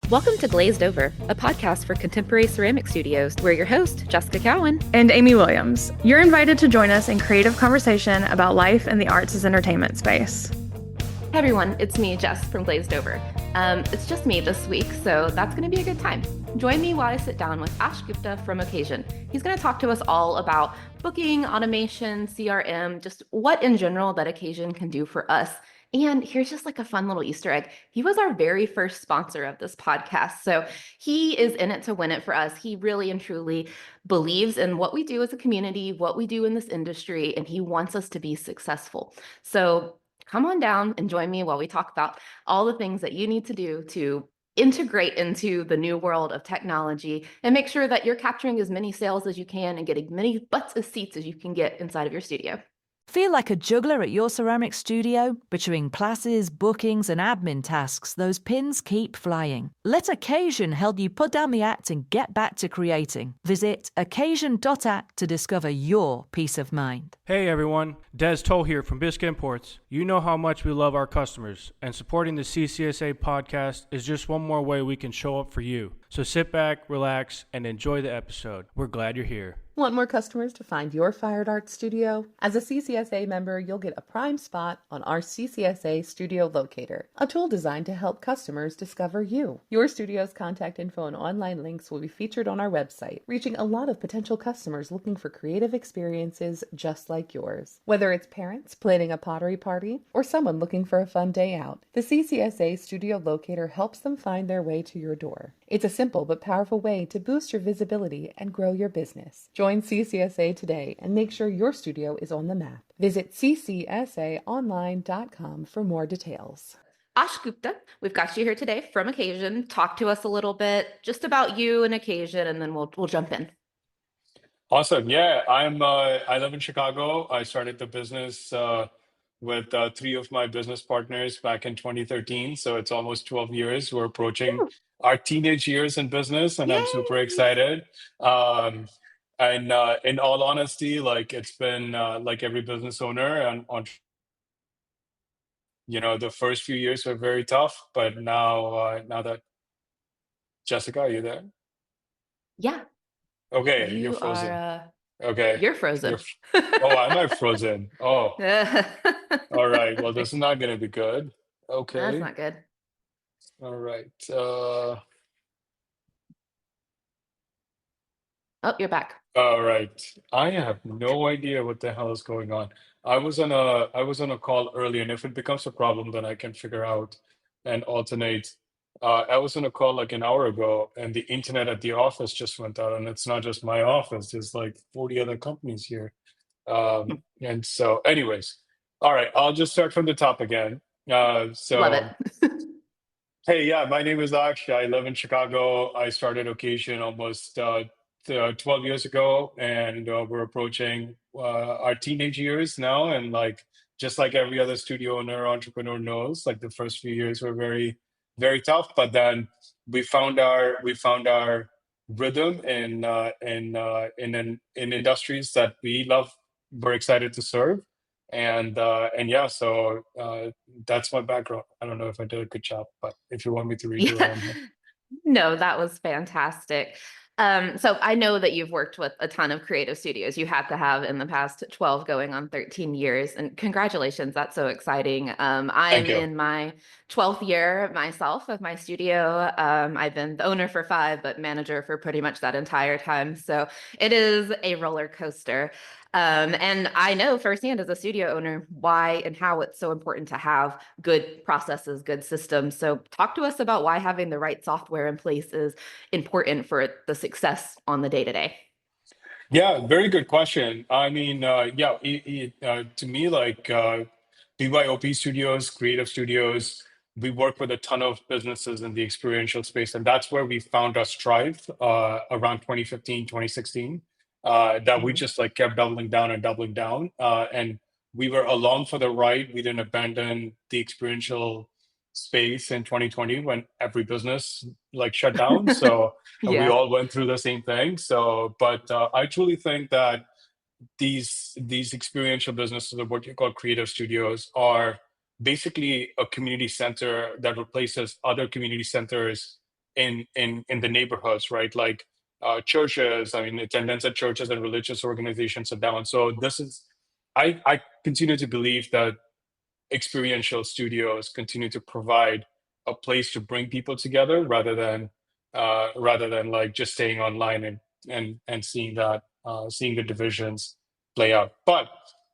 Welcome to Glazed Over, a podcast for contemporary ceramic studios. We're your host, Jessica Cowan. And Amy Williams. You're invited to join us in creative conversation about life in the arts as entertainment space. Hey everyone, it's me, Jess from Glazed Over. It's just me this week, so that's going to be a good time. Join me while I sit down with Aksh Gupta from Occasion. He's going to talk to us all about booking, automation, CRM, just what in general that Occasion can do for us. And here's just like a fun little Easter egg. He was our very first sponsor of this podcast. So he is in it to win it for us. He really and truly believes in what we do as a community, what we do in this industry, and he wants us to be successful. So come on down and join me while we talk about all the things that you need to do to integrate into the new world of technology and make sure that you're capturing as many sales as you can and getting many butts of seats as you can get inside of your studio. Feel like a juggler at your ceramic studio? Between classes, bookings, and admin tasks, those pins keep flying. Let Occasion help you put down the act and get back to creating. Visit occasion.act to discover your peace of mind. Hey everyone, Des Toll here from Biscuit Imports. You know how much we love our customers, and supporting the CCSA podcast is just one more way we can show up for you. So sit back, relax, and enjoy the episode. We're glad you're here. Want more customers to find your fired art studio? As a CCSA member, you'll get a prime spot on our CCSA Studio Locator, a tool designed to help customers discover you. Your studio's contact info and online links will be featured on our website, reaching a lot of potential customers looking for creative experiences just like yours. Whether it's parents planning a pottery party or someone looking for a fun day out, the CCSA Studio Locator helps them find their way to your door. It's a simple but powerful way to boost your visibility and grow your business. Join CCSA today and make sure your studio is on the map. Visit ccsaonline.com for more details. Aksh Gupta, we've got you here today from Occasion. Talk to us a little bit just about you and Occasion, and then we'll jump in. Awesome. Yeah, I live in Chicago. I started the business with three of my business partners back in 2013. So it's almost 12 years. We're approaching our teenage years in business, and I'm super excited. And in all honesty, like it's been like every business owner and on, the first few years were very tough, but now that Jessica, are you there? Yeah. Okay, you're frozen. Okay. You're frozen. Oh, am I frozen? Oh, all right. Well, this is not going to be good. Okay. That's not good. All right. Oh, you're back. All right. I have no idea what the hell is going on. I was on a call earlier, and if it becomes a problem, then I can figure out and alternate. I was on a call like an hour ago, and the internet at the office just went out, and it's not just my office. There's like 40 other companies here. And so, anyways, all right. I'll just start from the top again. Love it. Hey, yeah, my name is Aksh. I live in Chicago. I started Occasion almost 12 years ago, and we're approaching our teenage years now. And like just like every other studio owner, entrepreneur knows, like the first few years were very, very tough. But then we found our rhythm in industries that we love. We're excited to serve, and yeah, so that's my background. I don't know if I did a good job, but if you want me to redo it, No, that was fantastic. So I know that you've worked with a ton of creative studios. You have to have in the past 12 going on 13 years, and congratulations. That's so exciting. I'm in my 12th year myself of my studio. I've been the owner for 5, but manager for pretty much that entire time. So it is a roller coaster. And I know firsthand as a studio owner why and how it's so important to have good processes, good systems. So talk to us about why having the right software in place is important for the success on the day-to-day. Yeah, very good question. I mean, to me, like BYOP studios, creative studios, we work with a ton of businesses in the experiential space, and that's where we found our strive around 2015, 2016. That we just like kept doubling down and doubling down. And we were along for the ride. We didn't abandon the experiential space in 2020 when every business like shut down. So we all went through the same thing. So, but I truly think that these experiential businesses, or what you call creative studios, are basically a community center that replaces other community centers in the neighborhoods, right? Like churches. I mean, attendance at churches and religious organizations are down. So I continue to believe that experiential studios continue to provide a place to bring people together rather than like just staying online and seeing the divisions play out. But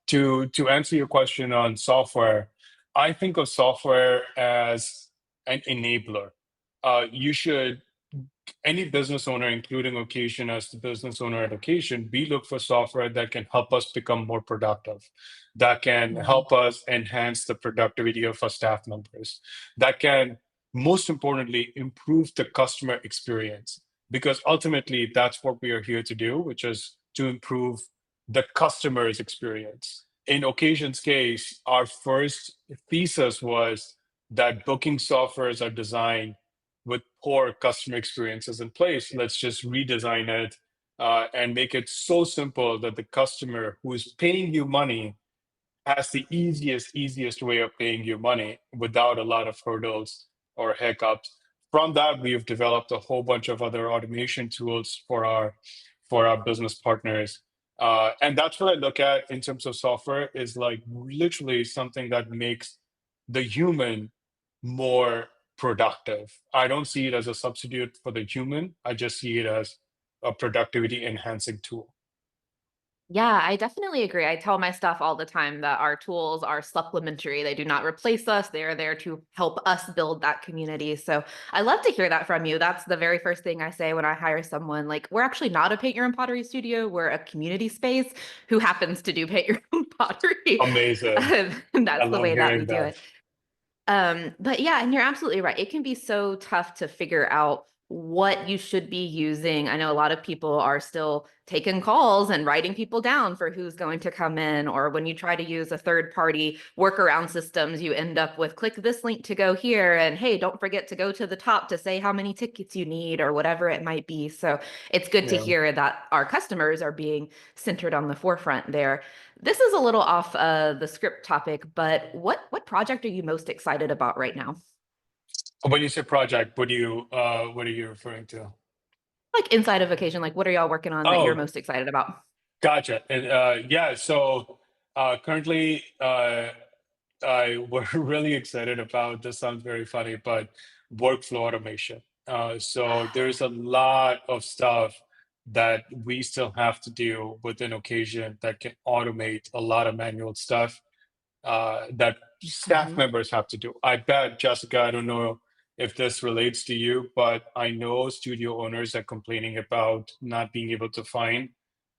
to answer your question on software, I think of software as an enabler. You should Any business owner, including Occasion as the business owner at Occasion, we look for software that can help us become more productive, that can help us enhance the productivity of our staff members, that can, most importantly, improve the customer experience. Because ultimately, that's what we are here to do, which is to improve the customer's experience. In Occasion's case, our first thesis was that booking softwares are designed with poor customer experiences in place. Let's just redesign it and make it so simple that the customer who is paying you money has the easiest way of paying you money without a lot of hurdles or hiccups. From that, we've developed a whole bunch of other automation tools for our business partners. And that's what I look at in terms of software, is like literally something that makes the human more productive. I don't see it as a substitute for the human. I just see it as a productivity enhancing tool. Yeah, I definitely agree. I tell my staff all the time that our tools are supplementary. They do not replace us. They are there to help us build that community. So I love to hear that from you. That's the very first thing I say when I hire someone. Like, we're actually not a paint your own pottery studio. We're a community space who happens to do paint your own pottery. Amazing. And I that's the love way that we hearing do that. it. But yeah, and you're absolutely right. It can be so tough to figure out what you should be using. I know a lot of people are still taking calls and writing people down for who's going to come in, or when you try to use a third party workaround systems, you end up with click this link to go here, and hey, don't forget to go to the top to say how many tickets you need, or whatever it might be. So it's good to Yeah. hear that our customers are being centered on the forefront there. This is a little off the script topic, but what project are you most excited about right now? When you say project, what are you referring to? Like inside of Occasion, like what are y'all working on that you're Oh, most excited about? gotcha. And yeah, so currently we're really excited about, this sounds very funny, but workflow automation. So there's a lot of stuff that we still have to do within Occasion that can automate a lot of manual stuff that staff Mhm. members have to do. I bet, Jessica, I don't know if this relates to you, but I know studio owners are complaining about not being able to find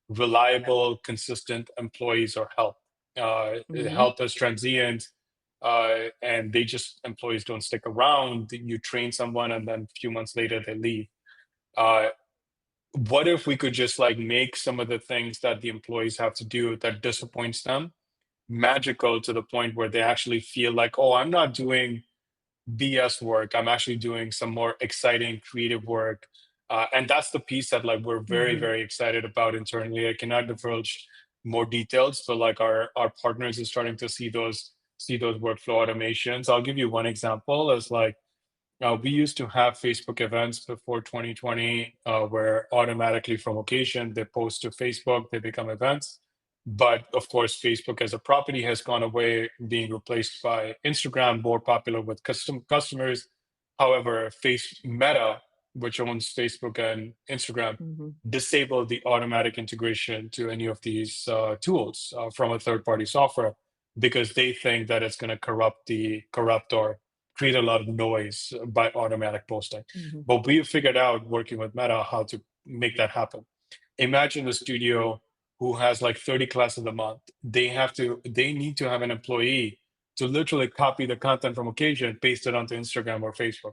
reliable, consistent employees or help. Mhm. Help is transient, and employees don't stick around. You train someone, and then a few months later they leave. Uh, what if we could just like make some of the things that the employees have to do that disappoints them magical, to the point where they actually feel like, oh, I'm not doing BS work. I'm actually doing some more exciting, creative work. And that's the piece that like we're very, Mhm. very excited about internally. I cannot divulge more details, but like our partners is starting to see those workflow automations. I'll give you one example. As like we used to have Facebook events before 2020, where automatically from Occasion they post to Facebook, they become events. But of course, Facebook as a property has gone away, being replaced by Instagram, more popular with customers. However, Meta, which owns Facebook and Instagram, Mhm. disabled the automatic integration to any of these tools from a third-party software, because they think that it's going to corrupt or create a lot of noise by automatic posting. Mhm. But we've figured out, working with Meta, how to make that happen. Imagine a studio who has like 30 classes a month. They need to have an employee to literally copy the content from Occasion, paste it onto Instagram or Facebook.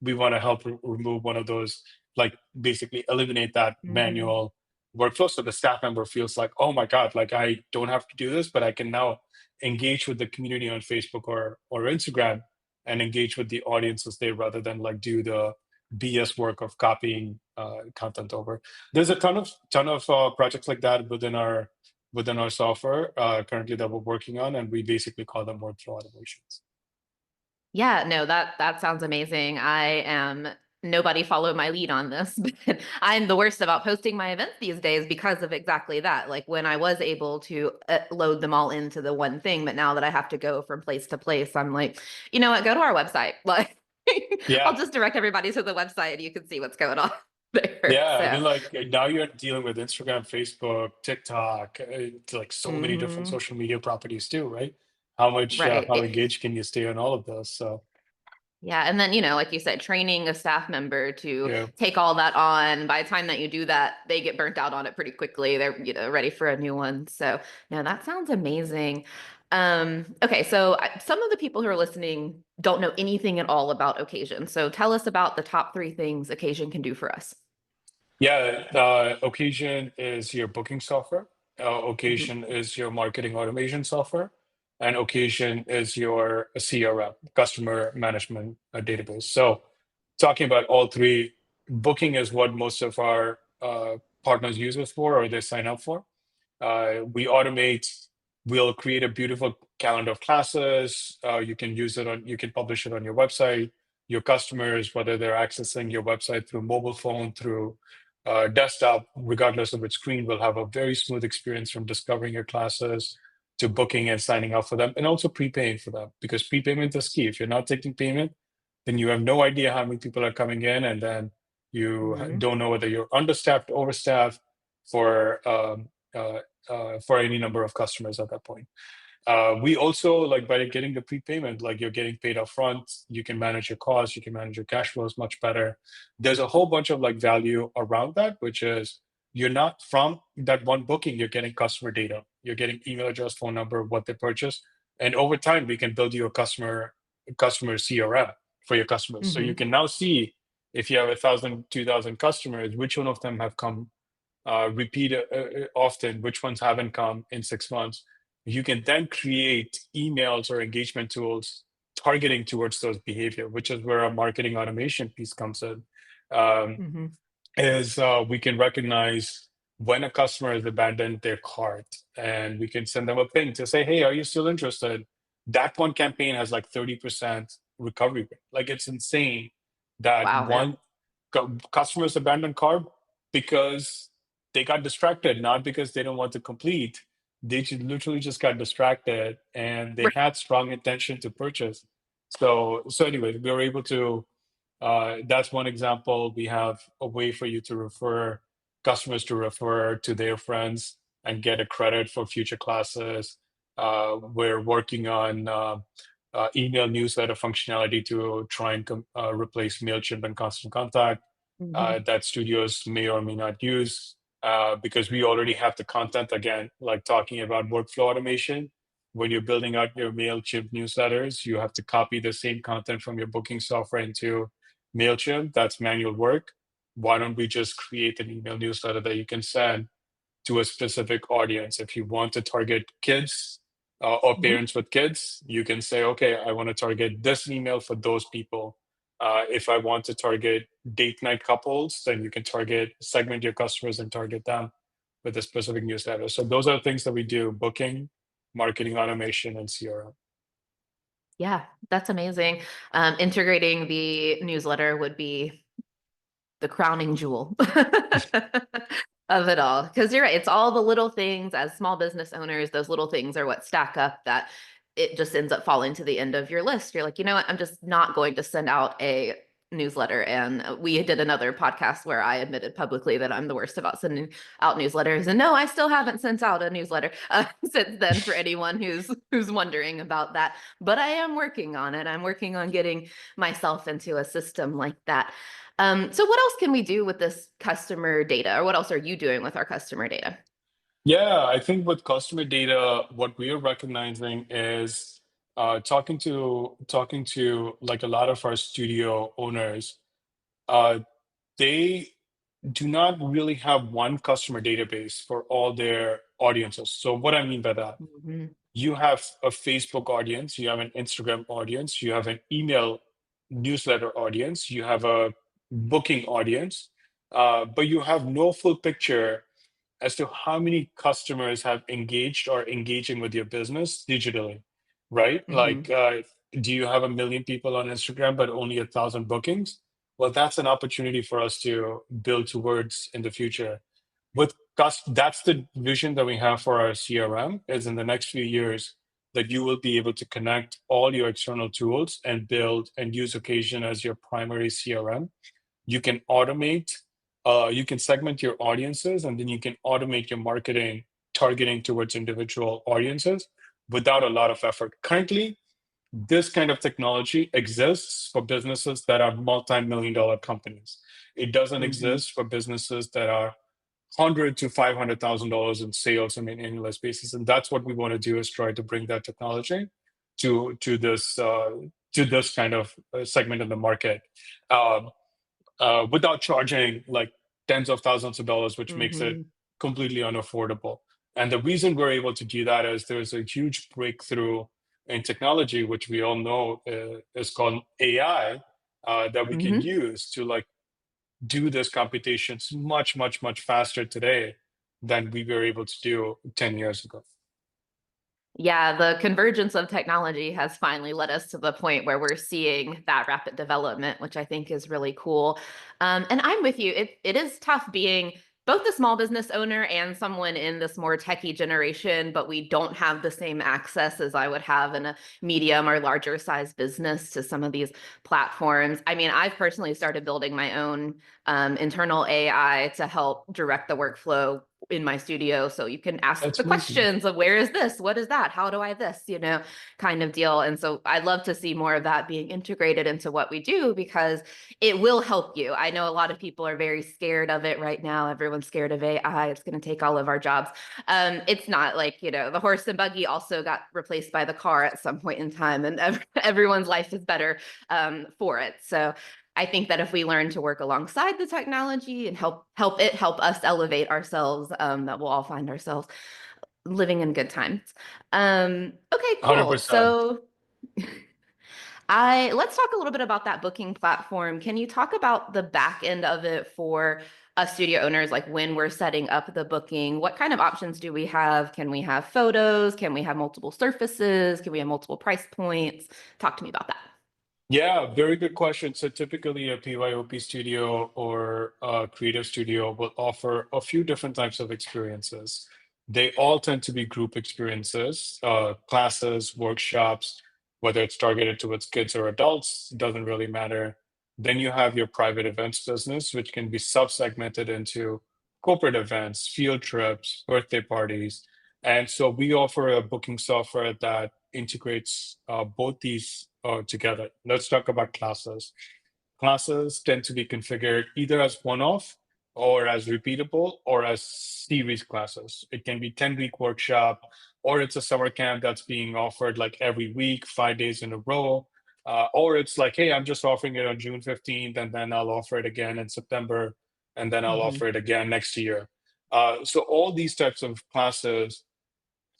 We want to help remove one of those, like basically eliminate that Mhm. manual workflow, so the staff member feels like, oh my God, like I don't have to do this, but I can now engage with the community on Facebook or Instagram, and engage with the audiences there, rather than like do the BS work of copying content over. There's a ton of projects like that within our software currently that we're working on, and we basically call them workflow automations. Yeah, no, that sounds amazing. I am nobody followed my lead on this, but I'm the worst about posting my events these days because of exactly that. Like when I was able to load them all into the one thing, but now that I have to go from place to place, I'm like, you know what, go to our website. Like I'll Yeah. just direct everybody to the website and you can see what's going on there. Yeah, I So, mean, like now you're dealing with Instagram, Facebook, TikTok, like so many different mhm, social media properties too, right? How much, right. how engaged can you stay on all of those? So Yeah. And then, you know, like you said, training a staff member to yeah, take all that on. By the time that you do that, they get burnt out on it pretty quickly. They're, you know, ready for a new one. So, no, that sounds amazing. Okay. So, some of the people who are listening don't know anything at all about Occasion. So, tell us about the top three things Occasion can do for us. yeah. Occasion is your booking software. Mhm. Occasion is your marketing automation software, and Occasion is your CRM, customer management database. So, talking about all three, booking is what most of our partners use us for, or they sign up for. We automate, we'll create a beautiful calendar of classes. You can use it on, you can publish it on your website. Your customers, whether they're accessing your website through mobile phone, through desktop, regardless of which screen, will have a very smooth experience from discovering your classes to booking and signing up for them, and also prepaying for them, because prepayment is key. If you're not taking payment, then you have no idea how many people are coming in, and then you Mhm. don't know whether you're understaffed, overstaffed for for any number of customers at that point. We also, like, by getting the prepayment, like you're getting paid up front, you can manage your costs, you can manage your cash flows much better. There's a whole bunch of like value around that, which is you're not from that one booking, you're getting customer data, you're getting email address, phone number, what they purchased. And over time, we can build you a customer CRM for your customers. So you Mhm. can now see if you have 1,000, 2,000 customers, which one of them have come repeat often, which ones haven't come in 6 months. You can then create emails or engagement tools targeting towards those behavior, which is where our marketing automation piece comes in. Um, Mhm. is we can recognize when a customer has abandoned their cart, and we can send them a ping to say, hey, are you still interested? That one campaign has like 30% recovery rate. Like it's insane that Wow. Yeah. one customers abandon cart because they got distracted, not because they don't want to complete. They literally just got distracted, and they had strong intention to purchase. So anyway, we were able to that's one example. We have a way for you to refer customers to refer to their friends and get a credit for future classes. We're working on email newsletter functionality to try and replace MailChimp and Constant Contact Mhm. that studios may or may not use, because we already have the content. Again, like talking about workflow automation, when you're building out your MailChimp newsletters, you have to copy the same content from your booking software into MailChimp. That's manual work. Why don't we just create an email newsletter that you can send to a specific audience? If you want to target kids or Mhm. parents with kids, you can say, okay, I want to target this email for those people. If I want to target date night couples, then you can segment your customers and target them with a specific newsletter. So those are the things that we do: booking, marketing automation, and CRM. Yeah, that's amazing. Integrating the newsletter would be the crowning jewel of it all. Because you're right, it's all the little things as small business owners, those little things are what stack up that it just ends up falling to the end of your list. You're like, you know what, I'm just not going to send out a newsletter. And we did another podcast where I admitted publicly that I'm the worst about sending out newsletters. And no, I still haven't sent out a newsletter since then, for anyone who's wondering about that. But I am working on it. I'm working on getting myself into a system like that. So what else can we do with this customer data, or what else are you doing with our customer data? Yeah, I think with customer data, what we are recognizing is talking to like a lot of our studio owners. Uh, they do not really have one customer database for all their audiences. So what I mean by that, Mhm. you have a Facebook audience, you have an Instagram audience, you have an email newsletter audience, you have a booking audience, but you have no full picture as to how many customers have engaged or engaging with your business digitally, right? Like, Mhm. do you have 1 million people on Instagram, but only 1,000 bookings? Well, that's an opportunity for us to build towards in the future. That's the vision that we have for our CRM is in the next few years that you will be able to connect all your external tools and build and use Occasion as your primary CRM. You can automate, you can segment your audiences, and then you can automate your marketing targeting towards individual audiences without a lot of effort. Currently, this kind of technology exists for businesses that are multi-million dollar companies. It doesn't Mhm. exist for businesses that are $100,000 to $500,000 in sales on an annualized basis, and that's what we want to do is try to bring that technology to this kind of segment of the market. Um, without charging like tens of thousands of dollars, which makes it Mhm. completely unaffordable. And the reason we're able to do that is there's a huge breakthrough in technology, which we all know is called AI, that we can Hmm. use to like do this computations much, much, much faster today than we were able to do 10 years ago. Yeah, the convergence of technology has finally led us to the point where we're seeing that rapid development, which I think is really cool. And I'm with you. It is tough being both a small business owner and someone in this more techie generation, but we don't have the same access as I would have in a medium or larger size business to some of these platforms. I mean, I've personally started building my own internal AI to help direct the workflow in my studio, so you can ask That's the amazing. questions of where is this, what is that, how do I this, kind of deal. And so I'd love to see more of that being integrated into what we do, because it will help you. I know a lot of people are very scared of it right now. Everyone's scared of AI. It's going to take all of our jobs. It's not like, the horse and buggy also got replaced by the car at some point in time, and everyone's life is better for it. So I think that if we learn to work alongside the technology and help us elevate ourselves, that we'll all find ourselves living in good times. Okay, cool. 100%. So I let's talk a little bit about that booking platform. Can you talk about the back end of it for us studio owners, like when we're setting up the booking? What kind of options do we have? Can we have photos? Can we have multiple surfaces? Can we have multiple price points? Talk to me about that. Yeah, very good question. So typically a PYOP studio or a creative studio will offer a few different types of experiences. They all tend to be group experiences, classes, workshops, whether it's targeted towards kids or adults, doesn't really matter. Then you have your private events business, which can be sub-segmented into corporate events, field trips, birthday parties. And so we offer a booking software that integrates both these together. Let's talk about classes. Classes tend to be configured either as one-off or as repeatable or as series classes. It can be 10-week workshop, or it's a summer camp that's being offered like every week, 5 days in a row. Or it's like, hey, I'm just offering it on June 15th, and then I'll offer it again in September, and then I'll Mhm. offer it again next year. So all these types of classes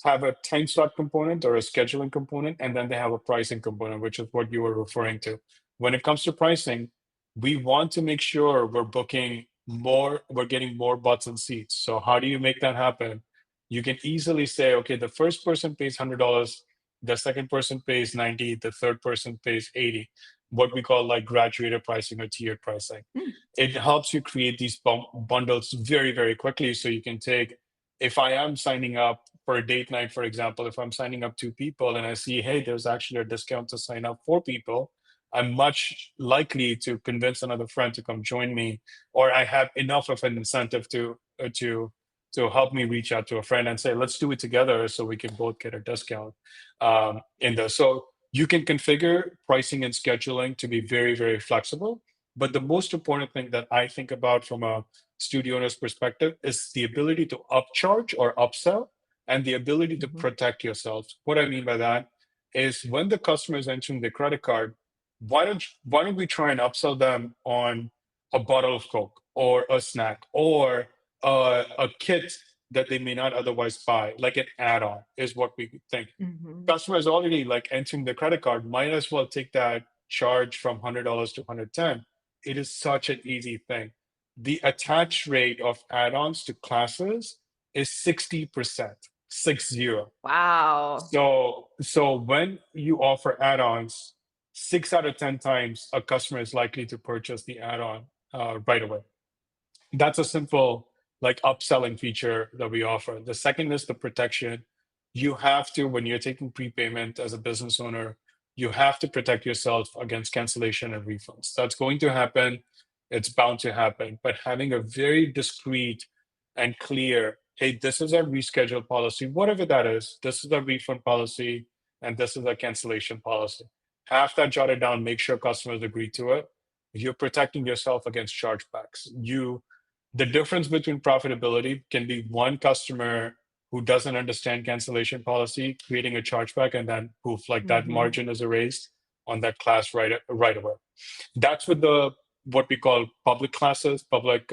have a time slot component or a scheduling component, and then they have a pricing component, which is what you were referring to. When it comes to pricing, we want to make sure we're getting more butts and seats. So how do you make that happen? You can easily say, okay, the first person pays $100, the second person pays 90, the third person pays 80, what we call like graduated pricing or tiered pricing. Hmm. It helps you create these bundles very, very quickly. So you can take, if I am signing up for a date night, for example, if I'm signing up 2 people and I see, hey, there's actually a discount to sign up 4 people, I'm much likely to convince another friend to come join me, or I have enough of an incentive to help me reach out to a friend and say, let's do it together so we can both get a discount in this. So you can configure pricing and scheduling to be very, very flexible. But the most important thing that I think about from a studio owner's perspective is the ability to upcharge or upsell and the ability to Mhm. protect yourselves. What I mean by that is when the customer is entering the credit card, why don't we try and upsell them on a bottle of Coke or a snack or a kit that they may not otherwise buy, like an add-on is what we think. Mhm. Customers already like entering the credit card, might as well take that charge from $100 to 110. It is such an easy thing. The attach rate of add-ons to classes is 60%, 60. Wow. So when you offer add-ons, 6 out of 10 times a customer is likely to purchase the add-on right away. That's a simple like upselling feature that we offer. The second is the protection. You have to, when you're taking prepayment as a business owner, you have to protect yourself against cancellation and refunds. That's going to happen. It's bound to happen. But having a very discreet and clear, hey, this is our reschedule policy, whatever that is, this is our refund policy, and this is our cancellation policy. Have that jotted down, make sure customers agree to it. You're protecting yourself against chargebacks. The difference between profitability can be one customer who doesn't understand cancellation policy, creating a chargeback, and then poof, like that margin is erased on that class right away. That's with the what we call public classes, public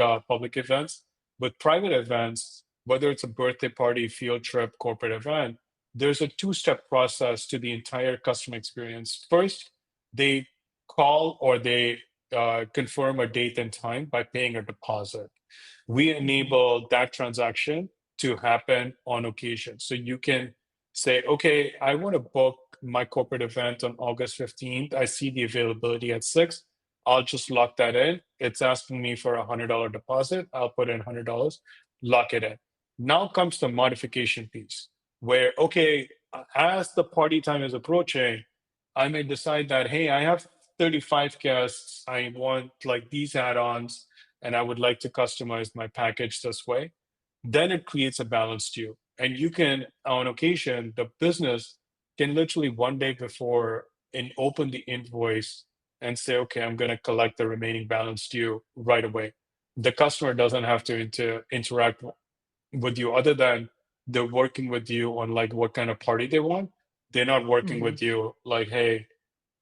events. With private events, whether it's a birthday party, field trip, corporate event, there's a two-step process to the entire customer experience. First, they call or they confirm a date and time by paying a deposit. We enable that transaction to happen on occasion. So you can say, okay, I want to book my corporate event on August 15th. I see the availability at 6. I'll just lock that in. It's asking me for a $100 deposit. I'll put in $100, lock it in. Now comes the modification piece where, okay, as the party time is approaching, I may decide that, hey, I have 35 guests. I want like these add-ons, and I would like to customize my package this way. Then it creates a balance due. And you can, on occasion, the business can literally one day before open the invoice and say, okay, I'm going to collect the remaining balance due right away. The customer doesn't have to interact with you other than they're working with you on like what kind of party they want. They're not working with you like, hey,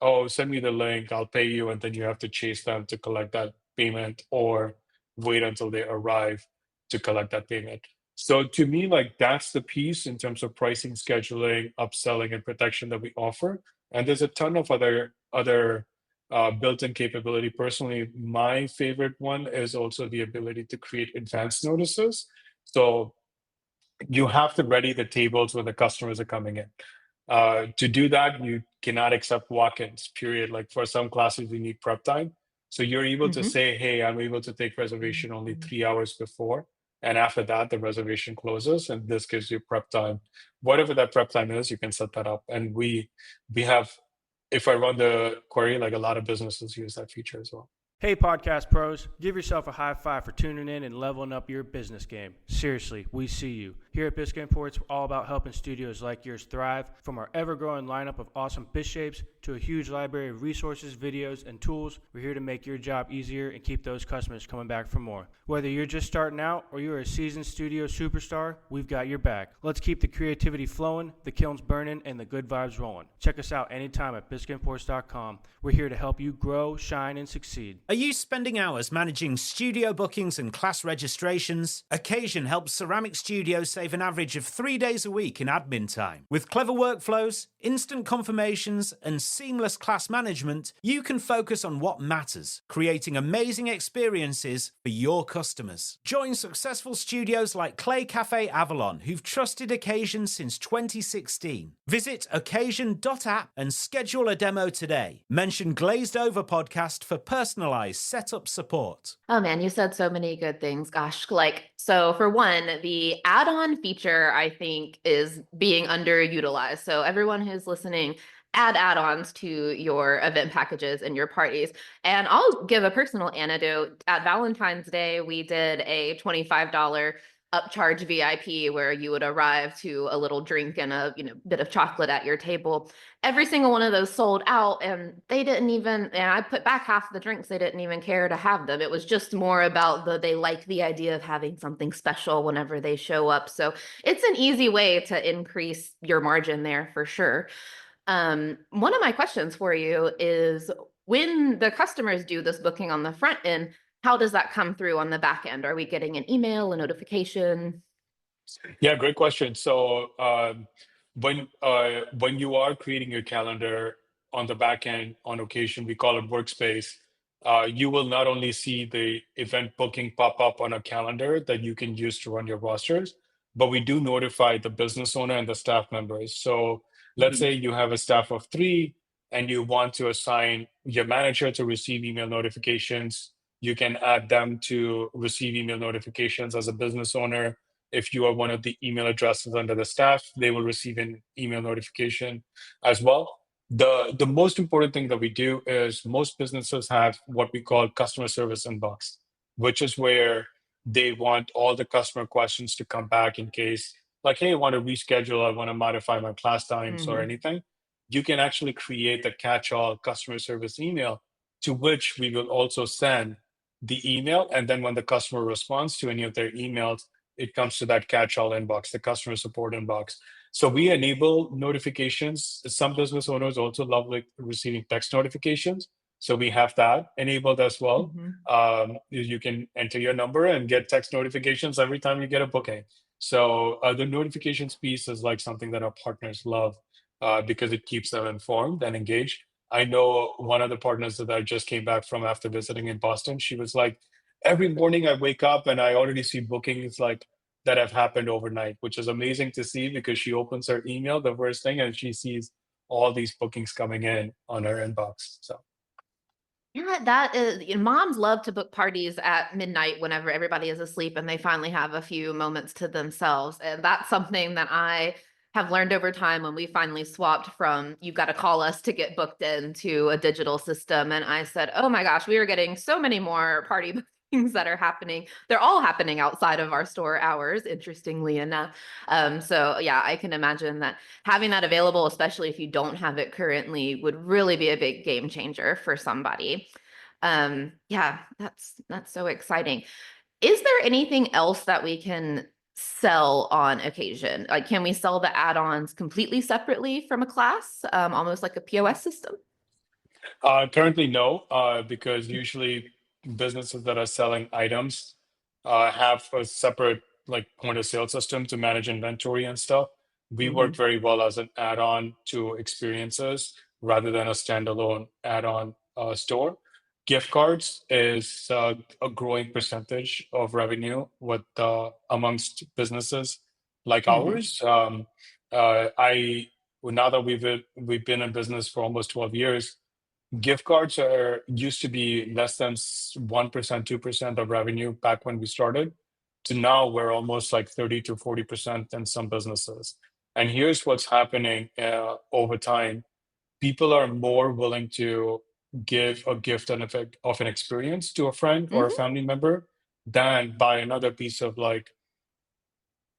oh, send me the link, I'll pay you, and then you have to chase them to collect that payment or wait until they arrive to collect that payment. So to me, like that's the piece in terms of pricing, scheduling, upselling, and protection that we offer. And there's a ton of other built-in capability. Personally, my favorite one is also the ability to create advanced notices. So you have to ready the tables when the customers are coming in. To do that, you cannot accept walk-ins, period. Like for some classes, you need prep time. So you're able to say, hey, I'm able to take reservation only 3 hours before. And after that, the reservation closes, and this gives you prep time. Whatever that prep time is, you can set that up. And we have, if I run the query, like a lot of businesses use that feature as well. Hey, podcast pros, give yourself a high five for tuning in and leveling up your business game. Seriously, we see you. Here at Biscuit Imports, we're all about helping studios like yours thrive. From our ever-growing lineup of awesome bit shapes to a huge library of resources, videos, and tools, we're here to make your job easier and keep those customers coming back for more. Whether you're just starting out or you're a seasoned studio superstar, we've got your back. Let's keep the creativity flowing, the kilns burning, and the good vibes rolling. Check us out anytime at biscuitimports.com. We're here to help you grow, shine, and succeed. Are you spending hours managing studio bookings and class registrations? Occasion helps ceramic studios save an average of 3 days a week in admin time. With clever workflows, instant confirmations, and seamless class management, you can focus on what matters, creating amazing experiences for your customers. Join successful studios like Clay Cafe Avalon, who've trusted Occasion since 2016. Visit occasion.app and schedule a demo today. Mention Glazed Over podcast for personalized setup support. Oh man, you said so many good things. Gosh, so for one, the add-on feature I think is being underutilized. So everyone who's listening, add add-ons to your event packages and your parties. And I'll give a personal anecdote. At Valentine's Day, we did a $25 upcharge VIP where you would arrive to a little drink and a bit of chocolate at your table. Every single one of those sold out, and they didn't even, and I put back half the drinks, they didn't even care to have them. It was just more about they like the idea of having something special whenever they show up. So it's an easy way to increase your margin there for sure. One of my questions for you is, when the customers do this booking on the front end, how does that come through on the back end? Are we getting an email, a notification? Yeah, great question. So when you are creating your calendar on the back end, on occasion, we call it workspace, you will not only see the event booking pop up on a calendar that you can use to run your rosters, but we do notify the business owner and the staff members. So let's say you have a staff of 3, and you want to assign your manager to receive email notifications, you can add them to receive email notifications as a business owner. If you are one of the email addresses under the staff, they will receive an email notification as well. The most important thing that we do is most businesses have what we call customer service inbox, which is where they want all the customer questions to come back in case, like, hey, I want to reschedule, I want to modify my class times or anything. You can actually create the catch-all customer service email to which we will also send the email. And then when the customer responds to any of their emails, it comes to that catch-all inbox, the customer support inbox. So we enable notifications. Some business owners also love like receiving text notifications. So we have that enabled as well. You can enter your number and get text notifications every time you get a booking. So the notifications piece is like something that our partners love because it keeps them informed and engaged. I know one of the partners that I just came back from after visiting in Boston, she was like, every morning I wake up and I already see bookings like that have happened overnight, which is amazing to see because she opens her email the first thing and she sees all these bookings coming in on her inbox. So Yeah, that is, moms love to book parties at midnight whenever everybody is asleep and they finally have a few moments to themselves. And that's something that I have learned over time when we finally swapped from you've got to call us to get booked into a digital system. And I said, oh my gosh, we are getting so many more party bookings that are happening. They're all happening outside of our store hours, interestingly enough. So yeah, I can imagine that having that available, especially if you don't have it currently, would really be a big game changer for somebody. Yeah, that's so exciting. Is there anything else that we can sell on occasion? Like, can we sell the add-ons completely separately from a class, almost like a POS system? currently, no, because usually businesses that are selling items have a separate like point of sale system to manage inventory and stuff. We work very well as an add-on to experiences rather than a standalone add-on store. Gift cards is a growing percentage of revenue with amongst businesses like ours. I Now that we've been in business for almost 12 years, gift cards are used to be less than 1%, 2% of revenue back when we started, to now we're almost like 30 to 40% in some businesses. And here's what's happening over time. People are more willing to give a gift and effect of an experience to a friend or a family member than buy another piece of like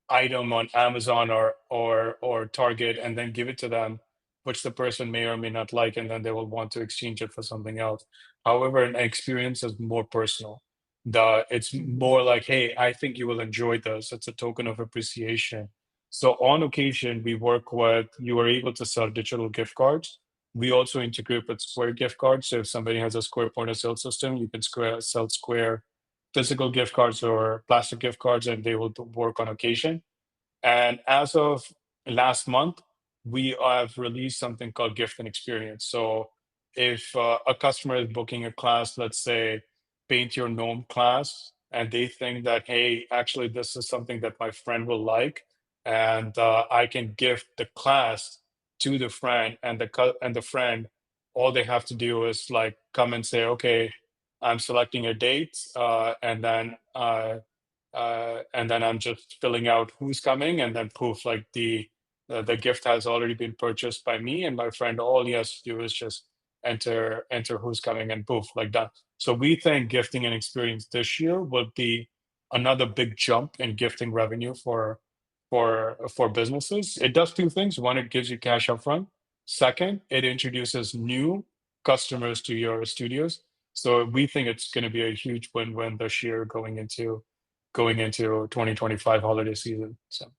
item on Amazon or Target and then give it to them, which the person may or may not like, and then they will want to exchange it for something else. However, an experience is more personal. It's more like, hey, I think you will enjoy this. It's a token of appreciation. So on occasion, you are able to sell digital gift cards. We also integrate with Square gift cards. So if somebody has a Square point of sale system, you can sell Square physical gift cards or plastic gift cards, and they will work on occasion. And as of last month, we have released something called gift and experience. So if a customer is booking a class, let's say paint your gnome class, and they think that, hey, actually, this is something that my friend will like, and I can gift the class to the friend, and the friend, all they have to do is like come and say, okay, I'm selecting a date, and then I'm just filling out who's coming, and then poof, like the gift has already been purchased by me and my friend. All he has to do is just enter who's coming, and poof, like that. So we think gifting and experience this year will be another big jump in gifting revenue for businesses. It does two things. One, it gives you cash upfront. Second, it introduces new customers to your studios. So we think it's going to be a huge win-win this year going into 2025 holiday season. So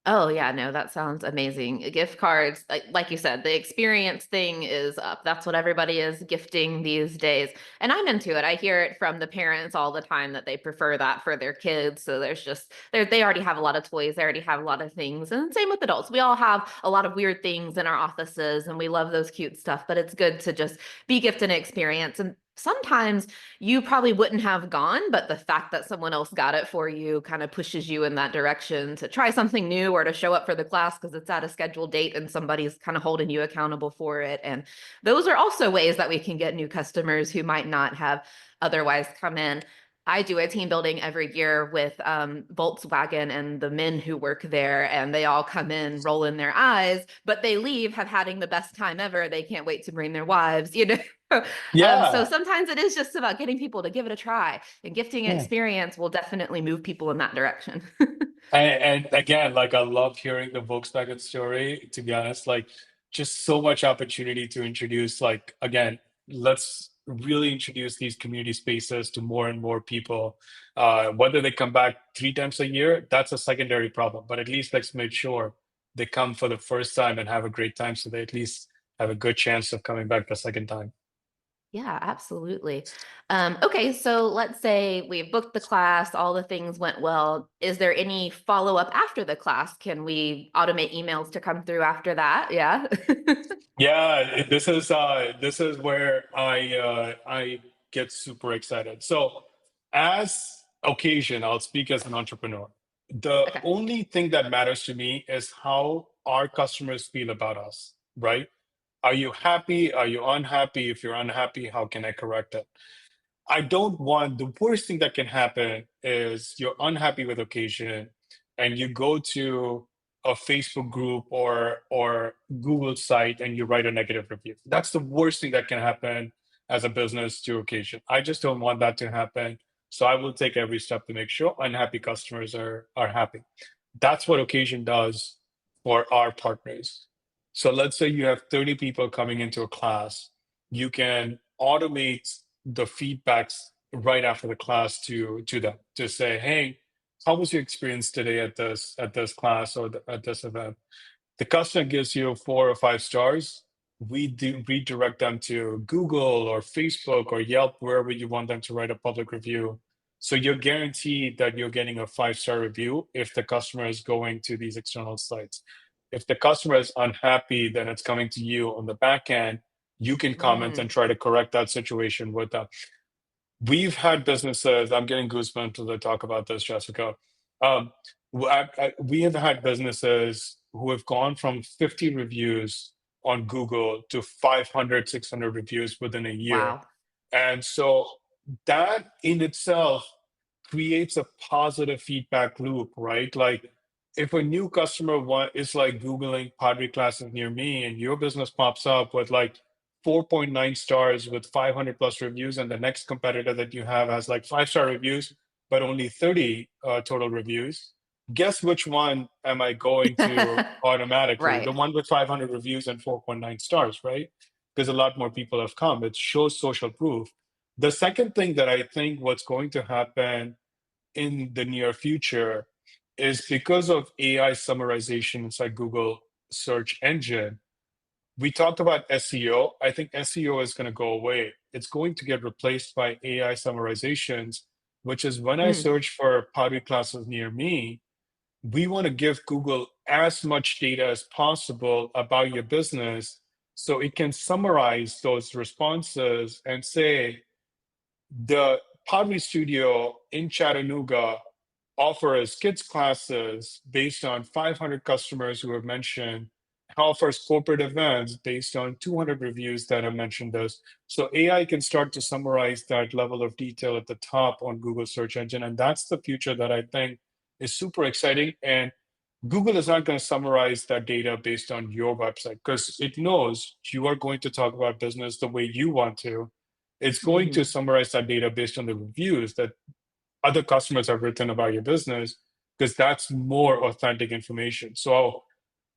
Oh yeah, no, that sounds amazing. Gift cards, like you said, the experience thing is up. That's what everybody is gifting these days. And I'm into it. I hear it from the parents all the time that they prefer that for their kids. So there's just they already have a lot of toys, they already have a lot of things. And same with adults. We all have a lot of weird things in our offices and we love those cute stuff, but it's good to just be gift and experience. And sometimes you probably wouldn't have gone, but the fact that someone else got it for you kind of pushes you in that direction to try something new or to show up for the class because it's at a scheduled date and somebody's kind of holding you accountable for it. And those are also ways that we can get new customers who might not have otherwise come in. I do a team building every year with Volkswagen and the men who work there, and they all come in rolling their eyes, but they leave have having the best time ever. They can't wait to bring their wives, you know. So Yeah. sometimes it is just about getting people to give it a try, and gifting an Yeah. experience will definitely move people in that direction. And again, like I love hearing the Volkswagen story, to be honest, like just so much opportunity to introduce, like, again, let's really introduce these community spaces to more and more people. Whether they come back 3 times a year, that's a secondary problem, but at least let's make sure they come for the first time and have a great time so they at least have a good chance of coming back the second time. Yeah, absolutely. Okay, so let's say we've booked the class, all the things went well. Is there any follow-up after the class? Can we automate emails to come through after that? Yeah. Yeah, this is where I get super excited. So, as occasion, I'll speak as an entrepreneur. The Okay. only thing that matters to me is how our customers feel about us, right? Are you happy? Are you unhappy? If you're unhappy, how can I correct it? I don't want the worst thing that can happen is you're unhappy with occasion and you go to a Facebook group or Google site and you write a negative review. That's the worst thing that can happen as a business to occasion. I just don't want that to happen. So I will take every step to make sure unhappy customers are happy. That's what occasion does for our partners. So let's say you have 30 people coming into a class, you can automate the feedbacks right after the class to them to say, hey, how was your experience today at this class or at this event? The customer gives you 4 or 5 stars. We do redirect them to Google or Facebook or Yelp, wherever you want them to write a public review. So you're guaranteed that you're getting a 5-star review if the customer is going to these external sites. If the customer is unhappy, then it's coming to you on the back end. You can comment and Mm, try to correct that situation with them. We've had businesses, I'm getting goosebumps as I talk about this, Jessica. Um, we have had businesses who have gone from 50 reviews on Google to 500, 600 reviews within a year. wow. And so that in itself creates a positive feedback loop, right? Like if a new customer is like Googling pottery classes near me and your business pops up with like 4.9 stars with 500 plus reviews, and the next competitor that you have has like 5-star reviews, but only 30 total reviews. Guess which one am I going to automatically? The Right. one with 500 reviews and 4.9 stars, right? Because a lot more people have come. It shows social proof. The second thing that I think what's going to happen in the near future is because of AI summarization inside Google search engine. We talked about SEO. I think SEO is going to go away. It's going to get replaced by AI summarizations, which is when I Mm, search for pottery classes near me, we want to give Google as much data as possible about your business so it can summarize those responses and say, the pottery studio in Chattanooga offers kids classes based on 500 customers who have mentioned, offers corporate events based on 200 reviews that have mentioned this. So AI can start to summarize that level of detail at the top on Google search engine. And that's the future that I think is super exciting. And Google is not going to summarize that data based on your website because it knows you are going to talk about business the way you want to. It's going to mhm. summarize that data based on the reviews that other customers have written about your business because that's more authentic information. So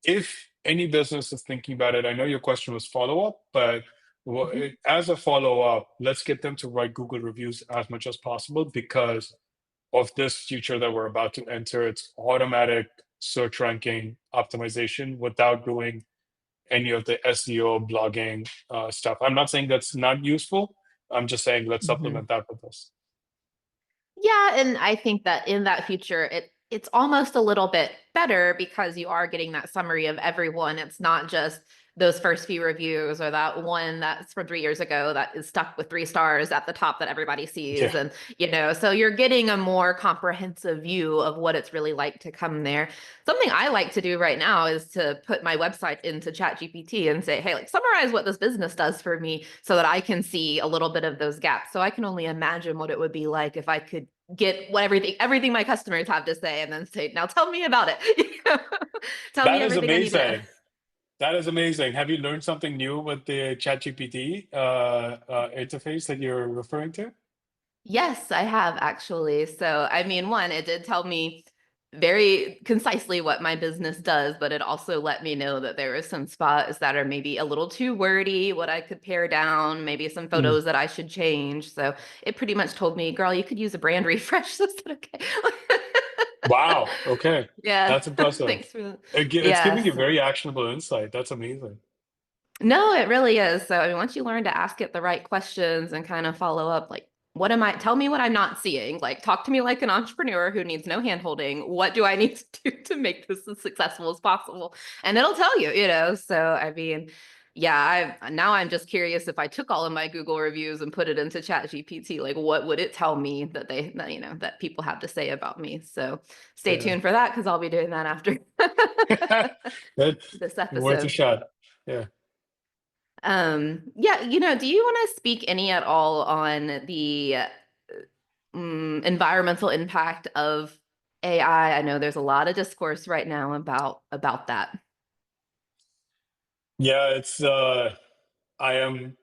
if any business is thinking about it, I know your question was follow up, but Mhm. as a follow up, let's get them to write Google reviews as much as possible because of this future that we're about to enter. It's automatic search ranking optimization without doing any of the SEO blogging stuff. I'm not saying that's not useful. I'm just saying let's Mhm. supplement that with this. Yeah, and I think that in that future, it's almost a little bit better because you are getting that summary of everyone. It's not just those first few reviews, or that one that's from 3 years ago that is stuck with 3 stars at the top that everybody sees. Yeah. And, so you're getting a more comprehensive view of what it's really like to come there. Something I like to do right now is to put my website into ChatGPT and say, hey, like summarize what this business does for me so that I can see a little bit of those gaps. So I can only imagine what it would be like if I could get what everything my customers have to say and then say, now tell me about it. Tell me That is everything I need to know. amazing. That is amazing. Have you learned something new with the ChatGPT interface that you're referring to? Yes, I have actually. So, I mean, one, it did tell me very concisely what my business does, but it also let me know that there are some spots that are maybe a little too wordy, what I could pare down, maybe some Mm. photos that I should change. So it pretty much told me, girl, you could use a brand refresh. Is that okay? Wow. Okay. Yeah. That's impressive. Thanks for that. It's giving you Yes. very actionable insight. That's amazing. No, it really is. So, I mean, once you learn to ask it the right questions and kind of follow up, like, tell me what I'm not seeing. Like, talk to me like an entrepreneur who needs no handholding. What do I need to do to make this as successful as possible? And it'll tell you. So, I mean, yeah, now I'm just curious if I took all of my Google reviews and put it into ChatGPT, like, what would it tell me that people have to say about me? So, stay Yeah. tuned for that because I'll be doing that after Good. this Worth a episode. shot. Yeah. Yeah, do you want to speak any at all on the environmental impact of AI? I know there's a lot of discourse right now about that. Yeah, it's I am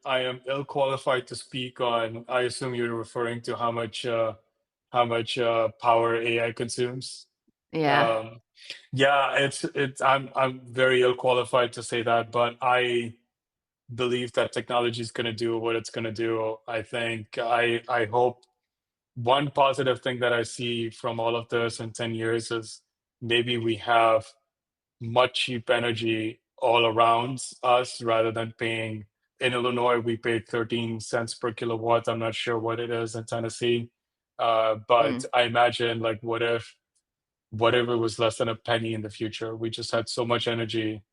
ill qualified to speak on. I assume you're referring to how much power AI consumes. Yeah. Um, yeah, it's I'm very ill qualified to say that, but I believe that technology is going to do what it's going to do. I think I hope one positive thing that I see from all of this in 10 years is maybe we have much cheap energy all around us rather than paying. In Illinois, we paid 13 cents per kilowatt. I'm not sure what it is in Tennessee. But Mm, I imagine, like, what if whatever was less than a penny in the future? We just had so much energy.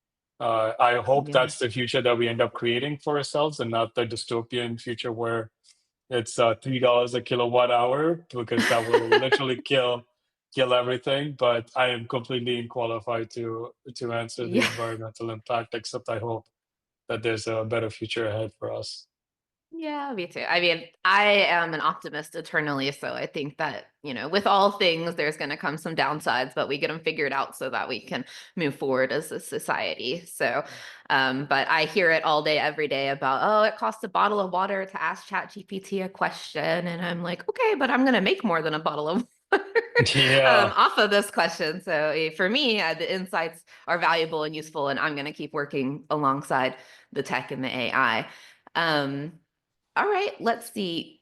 I hope yeah. that's the future that we end up creating for ourselves and not the dystopian future where it's $3 a kilowatt hour, because that will literally kill everything. But I am completely unqualified to answer the Yeah. environmental impact, except I hope that there's a better future ahead for us. Yeah, me too. I mean, I am an optimist eternally, so I think that, with all things, there's going to come some downsides, but we get them figured out so that we can move forward as a society. So, but I hear it all day, every day about, oh, it costs a bottle of water to ask ChatGPT a question. And I'm like, okay, but I'm going to make more than a bottle of water Yeah. off of this question. So for me, the insights are valuable and useful, and I'm going to keep working alongside the tech and the AI. Um, all right, let's see.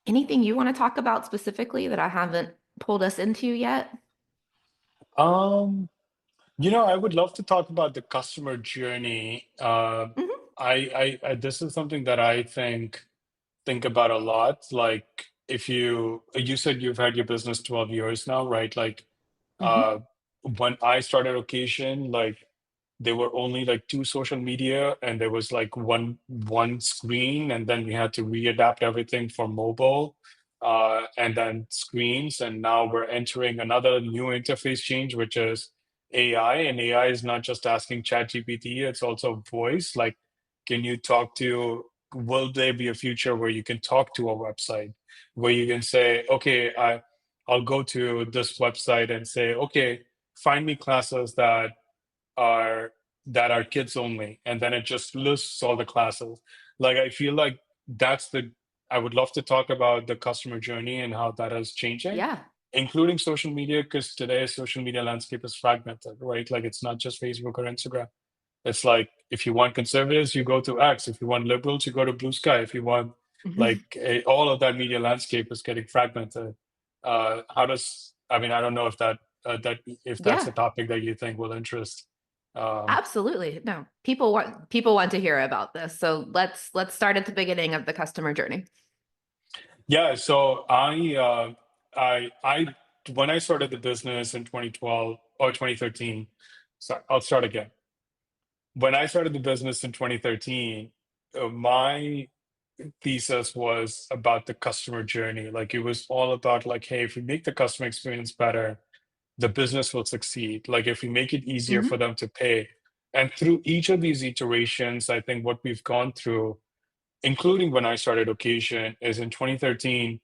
Anything you want to talk about specifically that I haven't pulled us into yet? Um, I would love to talk about the customer journey. Mhm. I this is something that I think about a lot. Like, if you said you've had your business 12 years now, right? Like, Mhm. uh when I started Occasion, like, there were only like two social media, and there was like one screen, and then we had to readapt everything for mobile, and then screens. And now we're entering another new interface change, which is AI. And AI is not just asking ChatGPT, it's also voice. Like, can you talk to will there be a future where you can talk to a website, where you can say, okay, I'll go to this website and say, okay, find me classes are that are kids only, and then it just lists all the classes. Like, I feel like that's the I would love to talk about the customer journey and how that is changing, Yeah. including social media, because today's social media landscape is fragmented, right? Like, it's not just Facebook or Instagram. It's like, if you want conservatives, you go to X. If you want liberals, you go to Blue Sky. If you want, like, all of that media landscape is getting fragmented. How does I mean, I don't know if if that's a Yeah, topic that you think will interest. Um, absolutely. No, people want to hear about this. So let's start at the beginning of the customer journey. yeah, so I when I started the business in 2012 or 2013, sorry, I'll start again. when I started the business in 2013, my thesis was about the customer journey. Like it was all about like, hey, if we make the customer experience better, the business will succeed. Like if we make it easier for Hmm. them to pay. And through each of these iterations, I think what we've gone through, including when I started Occasion, is in 2013,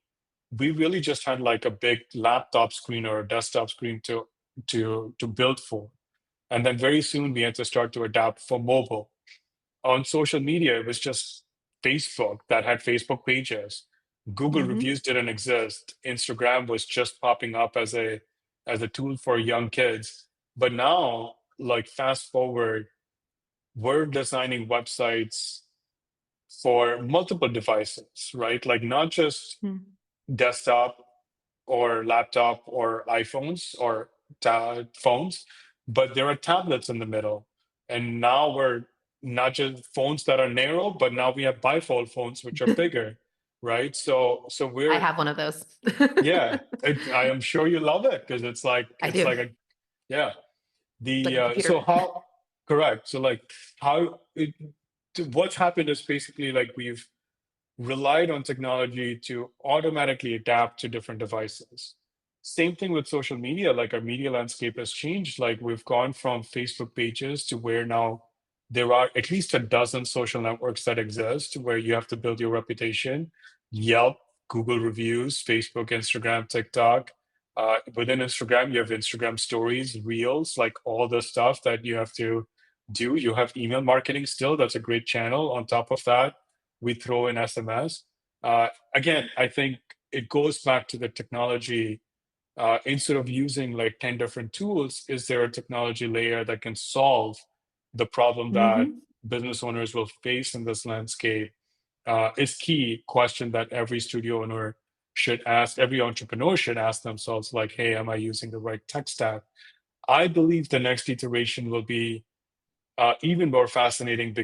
we really just had like a big laptop screen or a desktop screen to build for. And then very soon we had to start to adapt for mobile. On social media, it was just Facebook that had Facebook pages. Google Hmm. reviews didn't exist. Instagram was just popping up as a tool for young kids. But now, like fast forward, we're designing websites for multiple devices, right? Like not just desktop or laptop or iPhones or phones, but there are tablets in the middle. And now we're not just phones that are narrow, but now we have bifold phones which are bigger, right? So I we're have one of those. yeah, I am sure you love it because I it's do. like a yeah. Like The a so computer. how correct. So like how it, what's happened is basically like we've relied on technology to automatically adapt to different devices. Same thing with social media, like our media landscape has changed. Like we've gone from Facebook pages to where now there are at least a dozen social networks that exist where you have to build your reputation. Yelp, Google reviews, Facebook, Instagram, TikTok. Within Instagram, you have Instagram stories, reels, like all the stuff that you have to do. You have email marketing still. That's a great channel. On top of that, we throw in SMS. Again, I think it goes back to the technology. Instead of using like 10 different tools, is there a technology layer that can solve the problem that Hmm. business owners will face in this landscape? Is key question that every studio owner should ask, every entrepreneur should ask themselves, like, hey, am I using the right tech stack? I believe the next iteration will be even more fascinating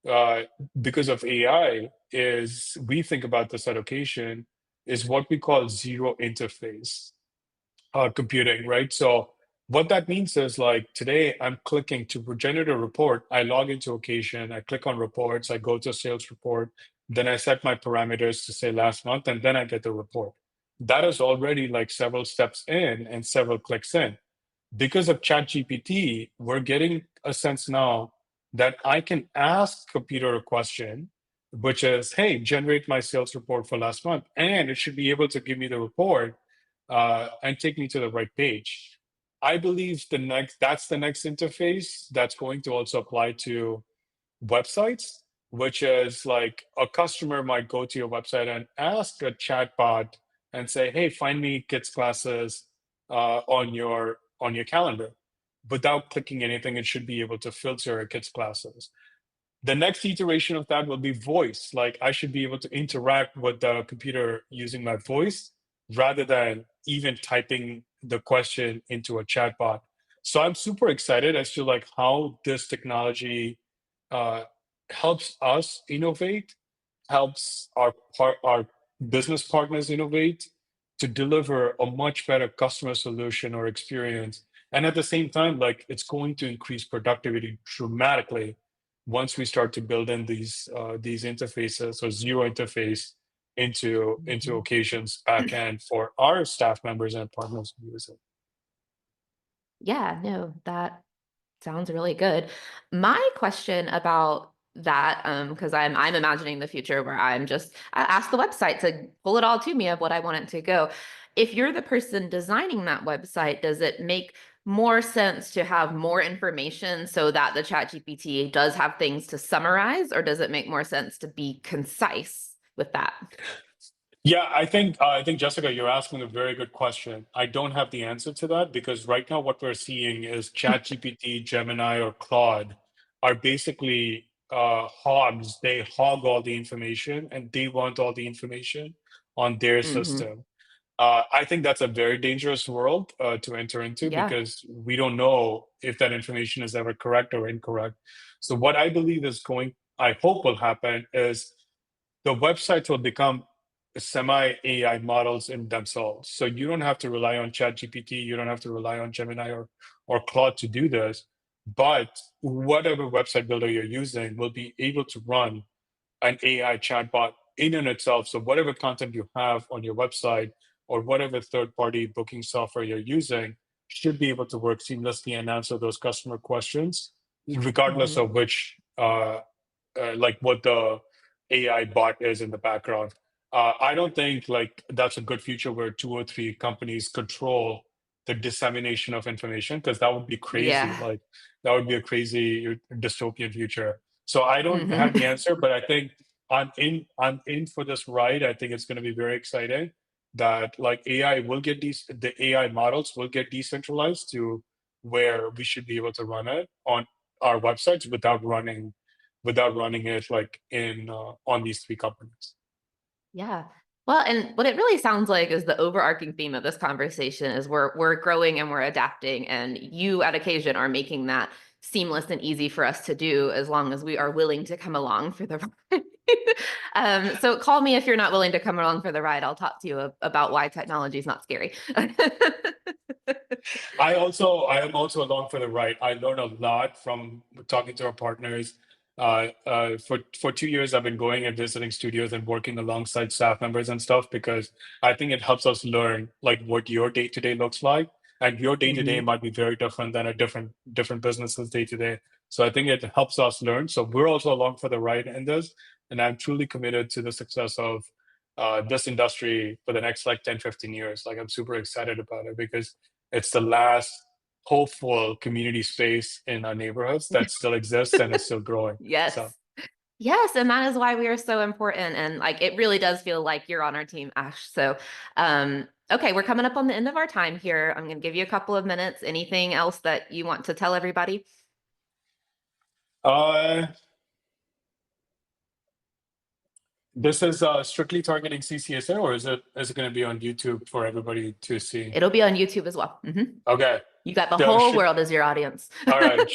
uh, because of AI is we think about this allocation is what we call zero interface computing, right? So what that means is like today I'm clicking to generate a report. I log into Occasion, I click on reports, I go to sales report, then I set my parameters to say last month, and then I get the report. That is already like several steps in and several clicks in because of ChatGPT, we're getting a sense now that I can ask computer a question, which is, hey, generate my sales report for last month. And it should be able to give me the report and take me to the right page. I believe that's the next interface that's going to also apply to websites, which is like a customer might go to your website and ask a chatbot and say, "Hey, find me kids classes on your calendar." Without clicking anything, it should be able to filter kids classes. The next iteration of that will be voice. Like I should be able to interact with the computer using my voice rather than even typing the question into a chatbot. So I'm super excited as to like how this technology uh, helps us innovate, helps our business partners innovate to deliver a much better customer solution or experience. And at the same time, like it's going to increase productivity dramatically once we start to build in these interfaces or zero interface into Hmm. occasions backend for our staff members and partners who use it. Yeah, no, that sounds really good. My question about that, because I'm imagining the future where I ask the website to pull it all to me of what I want it to go. If you're the person designing that website, does it make more sense to have more information so that the chat GPT does have things to summarize, or does it make more sense to be concise with that? Yeah, I think Jessica, you're asking a very good question. I don't have the answer to that because right now what we're seeing is ChatGPT, Gemini, or Claude are basically hogs. They hog all the information and they want all the information on their Hmm. system. I think that's a very dangerous world to enter into Yeah. because we don't know if that information is ever correct or incorrect. So what I believe is I hope will happen is the websites will become semi AI models in themselves. So you don't have to rely on ChatGPT, you don't have to rely on Gemini or Claude to do this. but whatever website builder you're using will be able to run an AI chatbot in and itself. So whatever content you have on your website or whatever third-party booking software you're using should be able to work seamlessly and answer those customer questions, regardless Mhm. of which, like what the AI bot is in the background. I don't think like that's a good future where two or three companies control the dissemination of information, because that would be crazy. Yeah. Like that would be a crazy dystopian future. So I don't have the Mhm. answer, but I think I'm in for this ride. I think it's going to be very exciting that like AI will get these the AI models will get decentralized to where we should be able to run it on our websites without running it like in on these three companies. Yeah. Well, and what it really sounds like is the overarching theme of this conversation is we're growing and we're adapting, and you at occasion are making that seamless and easy for us to do as long as we are willing to come along for the ride. So call me if you're not willing to come along for the ride. I'll talk to you about why technology is not scary. I am also along for the ride. I learned a lot from talking to our partners. For 2 years, I've been going and visiting studios and working alongside staff members and stuff, because I think it helps us learn like what your day to day looks like, and your day to day Mhm. might be very different than a different business's day to day. So I think it helps us learn. So we're also along for the ride in this, and I'm truly committed to the success of this industry for the next like 10, 15 years. Like I'm super excited about it because it's the last hopeful community space in our neighborhoods that still exists and is still growing. Yes. So, Yes, and that is why we are so important. And like it really does feel like you're on our team, Ash. So okay, we're coming up on the end of our time here. I'm gonna give you a couple of minutes. Anything else that you want to tell everybody? uh, this is strictly targeting CCSA, or is it going to be on YouTube for everybody to see? It'll be on YouTube as well. Okay. You got the So whole world as your audience. all right.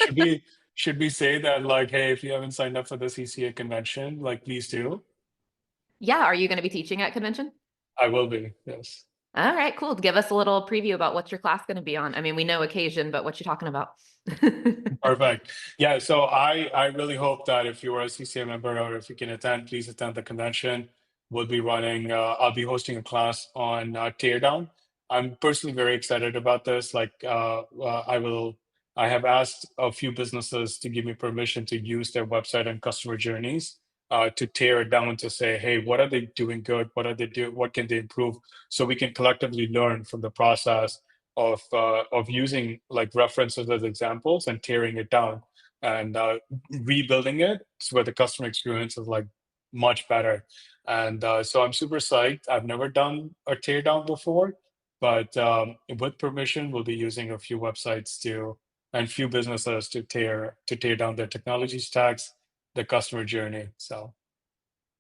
Should we say that like, hey, if you haven't signed up for the CCA convention, like please do. Yeah, are you going to be teaching at convention? I will be. Yes. All right, cool. Give us a little preview about what's your class going to be on. I mean, we know occasion, but what you talking about? Perfect. Yeah, so I really hope that if you are a CCA member or if you can attend, please attend the convention. We'll be running, I'll be hosting a class on teardown. I'm personally very excited about this. Like, I have asked a few businesses to give me permission to use their website and customer journeys to tear it down to say, hey, what are they doing good? What can they improve? So we can collectively learn from the process of using like references as examples and tearing it down and rebuilding it so where the customer experience is like much better. And so I'm super psyched. I've never done a tear down before, but with permission, we'll be using a few websites to and few businesses to tear down their technology stacks, the customer journey. So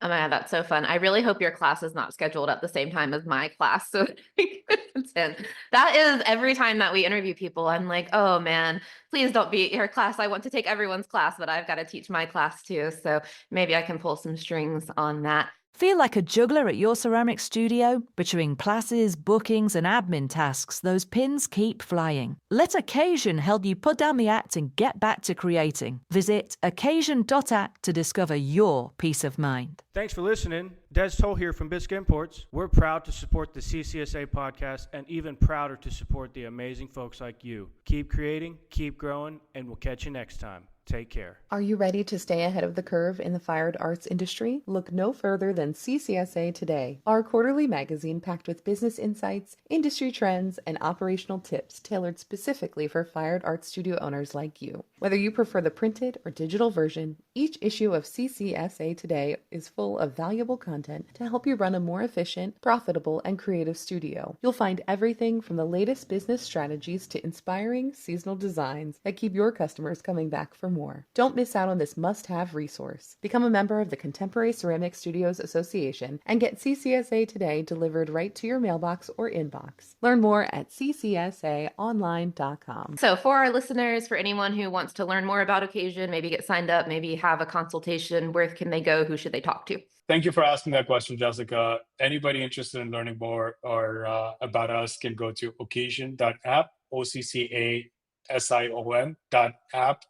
Oh my God, that's so fun. I really hope your class is not scheduled at the same time as my class. So I can attend. That is every time that we interview people, I'm like, oh man, please don't be at your class. I want to take everyone's class, but I've got to teach my class too. So maybe I can pull some strings on that. Feel like a juggler at your ceramic studio? Between classes, bookings, and admin tasks, those pins keep flying. Let Occasion help you put down the act and get back to creating. Visit occasion.act to discover your peace of mind. Thanks for listening. Des Toll here from Biscuit Imports. We're proud to support the CCSA podcast and even prouder to support the amazing folks like you. Keep creating, keep growing, and we'll catch you next time. Take care. Are you ready to stay ahead of the curve in the fine arts industry? Look no further than CCSA Today, our quarterly magazine packed with business insights, industry trends, and operational tips tailored specifically for fine arts studio owners like you. Whether you prefer the printed or digital version, each issue of CCSA Today is full of valuable content to help you run a more efficient, profitable, and creative studio. You'll find everything from the latest business strategies to inspiring seasonal designs that keep your customers coming back for more. Don't miss out on this must-have resource. Become a member of the Contemporary Ceramic Studios Association and get CCSA Today delivered right to your mailbox or inbox. Learn more at ccsaonline.com. So for our listeners, for anyone who wants to learn more about Occasion, maybe get signed up, maybe have a consultation, where can they go? Who should they talk to? thank you for asking that question, Jessica. Anybody interested in learning more or about us can go to occasion.app, OCCA sion.app,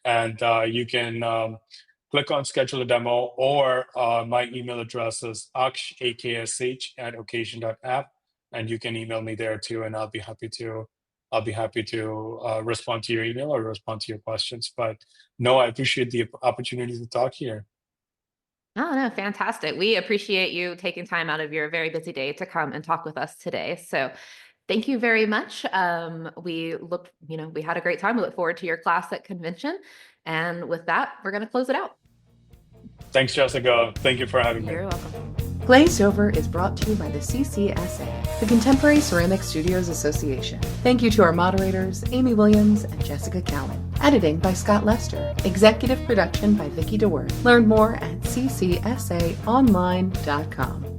and you can click on schedule a demo, or my email address is aksh, aksh, @occasion.app, and you can email me there too, and I'll be happy to respond to your email or respond to your questions. But no, I appreciate the opportunity to talk here. Oh, no, fantastic. We appreciate you taking time out of your very busy day to come and talk with us today. So thank you very much. We had a great time. We look forward to your class at convention. And with that, we're going to close it out. Thanks, Jessica. Thank you for having me. You're welcome. Glazed Over is brought to you by the CCSA, the Contemporary Ceramic Studios Association. Thank you to our moderators, Amy Williams and Jessica Cowan. Editing by Scott Lester. Executive production by Vicki DeWord. Learn more at ccsaonline.com.